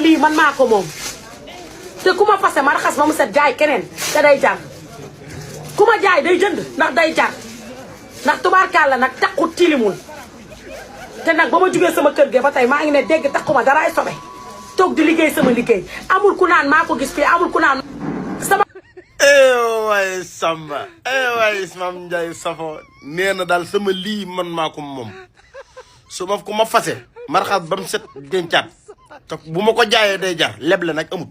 lii man maa ko moom te ku ma fase ma raxas ba mu set jaay keneen te day jar ku ma jaay day jënd ndax day jar ndax tubaarkàlla nag takku tilimul te nag ba ma jugee sama kër ge ba tey maa ngi ne dégg takkuma daraay sobe toog di liggéey sama liggéey amul ku naan maa ko gis fii amul ku naan sama waay Samba waay Mame Ndiaye Savon nee na daal sama lii man maa ko moom su ma ko ma fase ma raxas ba mu set dencaat te bu ma ko jaayee day jar leble nag amut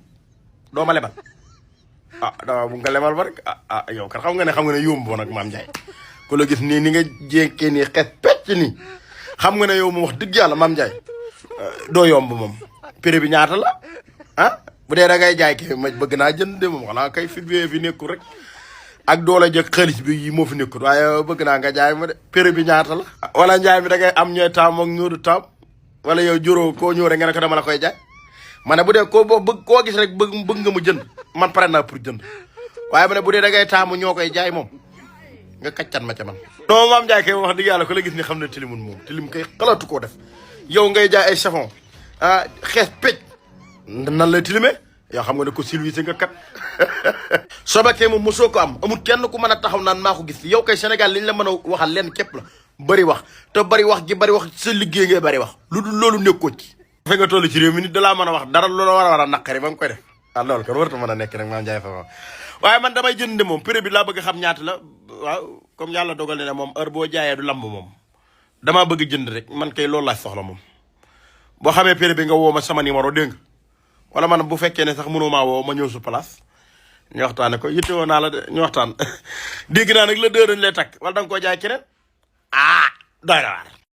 doo ma lebal dama bu nga lebal ba rek yow kat xam nga ne yomb nag Mame Ndiaye ku la gis nii ni nga jékkee nii xes pecc nii xam nga ne yow moom wax dëgg yàlla Mame Ndiaye doo yomb moom prix bi ñaata la bu dee da ngay jaay kay ma bëgg naa jënd de moom xanaa kay fi nekkul rek ak doole jëkk xaalis bi yi moo fi nekkul waaye bëgg naa nga jaay ma de prix bi ñaata la wala njaay mi da ngay am ñooy taam ak ñoodu taam wala yow juróo koo ñëw rek nga ne ko dama la koy jaay ma ne bu dee koo bëgg koo gis rek bëgg nga mu jënd man pare naa pour jënd waaye ma ne bu dee da ngay taamu ñoo koy jaay moom nga kaccat ma ca man non Mame Ndiaye kay wax dëgg yàlla ko la gis ni xam ne tilimun moom tilim kay xalaatu koo def yow ngay jaay ay savon xees pecc nan lay tilimee yoo xam nga ne ko silvissé nga kat sobakee moom mosoo ko am amul kenn ku mën a taxaw naan maa ko gis yow kay Sénégal liñ la mën a waxal leen képp la bëri wax te bëri wax gi bëri wax sa liggéey ngay bëri wax lu dul loolu nekkoo ci fe nga toll ci réew mi nit da laa mën a wax dara loola war a naqari ba nga koy def loolu kon warta mën a nekk nag Mame Ndiaye Savon waaye man damay jënd moom prix bi laa bëgg xam ñaata la waaw comme yàlla dogal ne moom heure boo jaayee du lamb moom damaa bëgg jënd rek man kay loolu laa soxla moom boo xamee prix bi nga woo ma sama numéro dégg nga wala man bu fekkee ne sax mënoo maa woo ma ñëw su place ñu waxtaane ko yittewoo naa la de ñu waxtaan dégg naa nag la dërañ lay takk wala da nga koo jaay keneen doy na waar